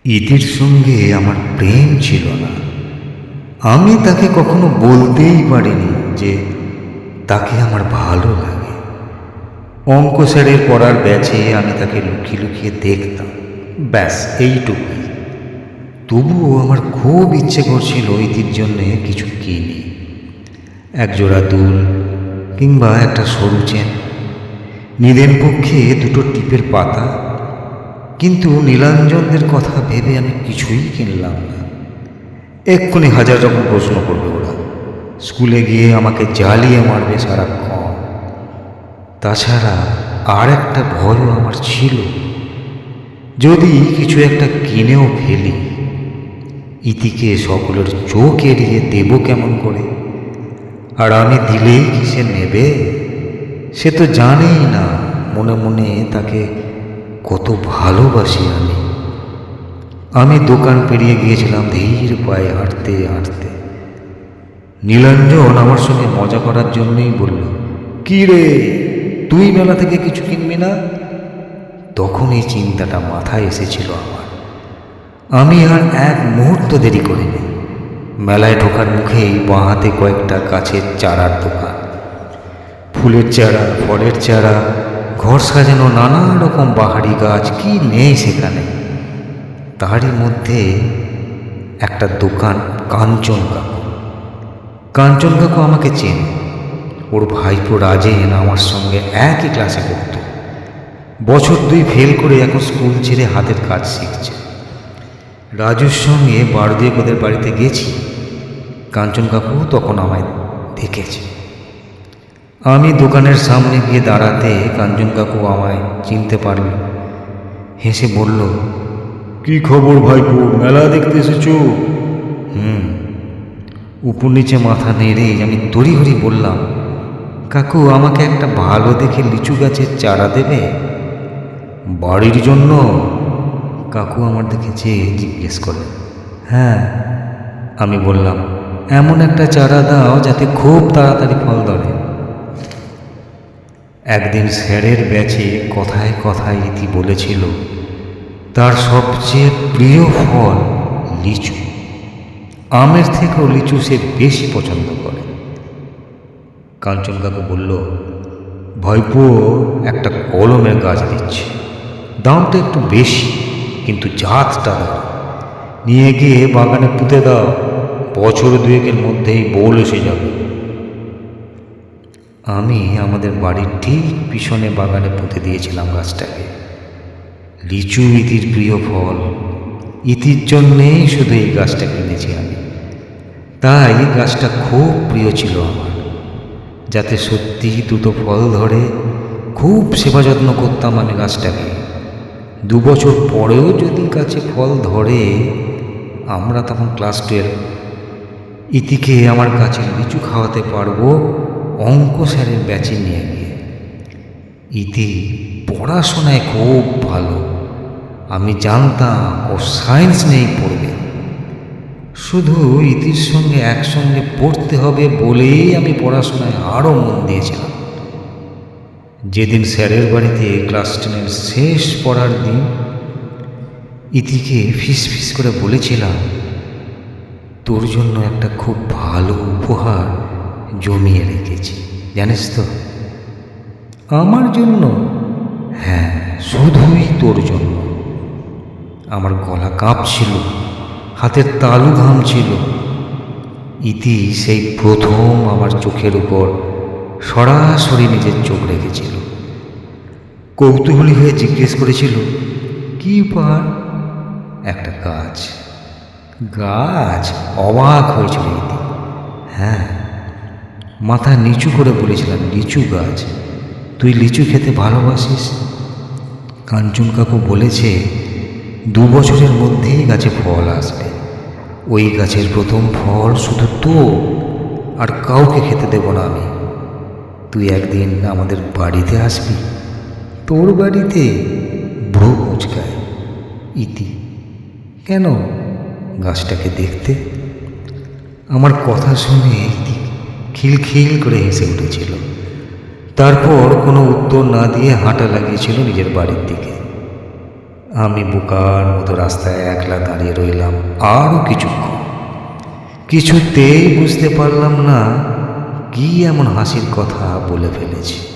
ইতির সঙ্গে আমার প্রেম ছিল না। আমি তাকে কখনো বলতেই পারিনি যে তাকে আমার ভালো লাগে। অঙ্ক স্যারের পড়ার ব্যাচে আমি তাকে লুকিয়ে লুকিয়ে দেখতাম, ব্যাস এইটুকুই। তবুও আমার খুব ইচ্ছে করছিল ইতির জন্যে কিছু কিনি, একজোড়া দুল কিংবা একটা সরু চেন, নিদেন পক্ষে দুটো টিপের পাতা। কিন্তু নীলাঞ্জনদের কথা ভেবে আমি কিছুই কিনলাম না। এক্ষুনি হাজার রকম প্রশ্ন করবে ওরা, স্কুলে গিয়ে আমাকে জ্বালিয়ে মারবে সারাক্ষণ। তাছাড়া আর একটা ভয়ও আমার ছিল, যদি কিছু একটা কিনেও ফেলি, ইতিকে সকলের চোখ এড়িয়ে দেব কেমন করে? আর আমি দিলেই কি সে নেবে? সে তো জানেই না মনে মনে তাকে কত ভালোবাসি আমি। আমি দোকান পেরিয়ে গিয়েছিলাম ধীর পায়ে হাঁটতে হাঁটতে। নীলাঞ্জন আমার সঙ্গে মজা করার জন্যই বলল, কি রে, তুই মেলা থেকে কিছু কিনবি না? তখন এই চিন্তাটা মাথায় এসেছিল আমার। আমি আর এক মুহূর্ত দেরি করিনি। মেলায় ঢোকার মুখেই বাঁ হাতে কয়েকটা গাছের চারার দোকান, ফুলের চারা, ফলের চারা, ঘর সাজানো নানা রকম বাহারি গাছ, কি নেই সেখানে। তারই মধ্যে একটা দোকান কাঞ্চন কাকু। কাঞ্চন কাকু আমাকে চেনে, ওর ভাইপো রাজেন আমার সঙ্গে একই ক্লাসে পড়ত। বছর 2 ফেল করে এখন স্কুল ছেড়ে হাতের কাজ শিখছে। রাজুর সঙ্গে বারদিক ওদের বাড়িতে গেছি, কাঞ্চন কাকু তখন আমায় দেখেছে। আমি দোকানের সামনে গিয়ে দাঁড়াতে কাঞ্চন কাকু আমায় চিনতে পারল, হেসে বলল, কি খবর ভাইপো, মেলা দেখতে এসেছো? উপর নিচে মাথা নেড়েই আমি তড়িঘড়ি বললাম, কাকু আমাকে একটা ভালো দেখে লিচু গাছের চারা দেবে? বাড়ির জন্য? কাকু আমার দিকে চেয়ে জিজ্ঞেস করলেন। হ্যাঁ, আমি বললাম, এমন একটা চারা দাও যাতে খুব তাড়াতাড়ি ফল ধরে। একদিন স্যারের ব্যাচে কথায় কথায় ইতি বলেছিল তার সবচেয়ে প্রিয় ফল লিচু। আমের থেকেও লিচু সে বেশি পছন্দ করে। কাঞ্চন কাকু বলল, ভাইপো একটা কলমের গাছ দিচ্ছে, দামটা একটু বেশি কিন্তু জাতটা দাও, নিয়ে গিয়ে বাগানে পুঁতে দাও, বছর 2 মধ্যেই বোল এসে যাবে। আমি আমাদের বাড়ির ঠিক পিছনে বাগানে পুঁতে দিয়েছিলাম গাছটাকে। লিচু ইতির প্রিয় ফল, ইতির জন্যেই শুধু এই গাছটা কিনেছি আমি। তাই গাছটা খুব প্রিয় ছিল আমার, যাতে সত্যি দুটো ফল ধরে খুব সেবা যত্ন করতাম আমি গাছটাকে। 2 বছর পরেও যদি গাছে ফল ধরে, আমরা তখন ক্লাস 12, ইতিকে আমার গাছের লিচু খাওয়াতে পারবো অঙ্ক স্যারের ব্যাচে নিয়ে গিয়ে। ইতি পড়াশোনায় খুব ভালো, আমি জানতাম ও সায়েন্স নিয়েই পড়বে। শুধু ইতির সঙ্গে একসঙ্গে পড়তে হবে বলেই আমি পড়াশোনায় আরও মন দিয়েছিলাম। যেদিন স্যারের বাড়িতে ক্লাস 10 শেষ পড়ার দিন, ইতিকে ফিস করে বলেছিলাম, তোর জন্য একটা খুব ভালো উপহার জমিয়ে রেখেছি, জানিস তো? আমার জন্য? হ্যাঁ, শুধুই তোর জন্য। আমার গলা কাঁপছিল, হাতের তালু ঘামছিল। ইতি সেই প্রথম আমার চোখের উপর সরাসরি নিজের চোখ রেখেছিল। কৌতূহলী হয়ে জিজ্ঞেস করেছিল, কি উপহার? একটা গাছ। গাছ? অবাক হয়েছিল ইতি। হ্যাঁ, মাথা নিচু করে বলেছিলাম, লিচু গাছ। তুই লিচু খেতে ভালোবাসিস? কাঞ্চন কাকু বলেছে 2 বছরের মধ্যেই গাছে ফল আসবে। ওই গাছের প্রথম ফল শুধু তোর, আর কাউকে খেতে দেব না আমি। তুই একদিন আমাদের বাড়িতে আসবি। তোর বাড়িতে? ভ্রু কুঁচকায় ইতি। কেন? গাছটাকে দেখতে। আমার কথা শুনে ইতি খিলখিল করে হেসে উঠেছিল। তারপর কোনো উত্তর না দিয়ে হাঁটা লাগিয়েছিল নিজের বাড়ির দিকে। আমি বোকার মতো রাস্তায় একলা দাঁড়িয়ে রইলাম আরও কিছুক্ষণ। কিছুতেই বুঝতে পারলাম না কি এমন হাসির কথা বলে ফেলেছি।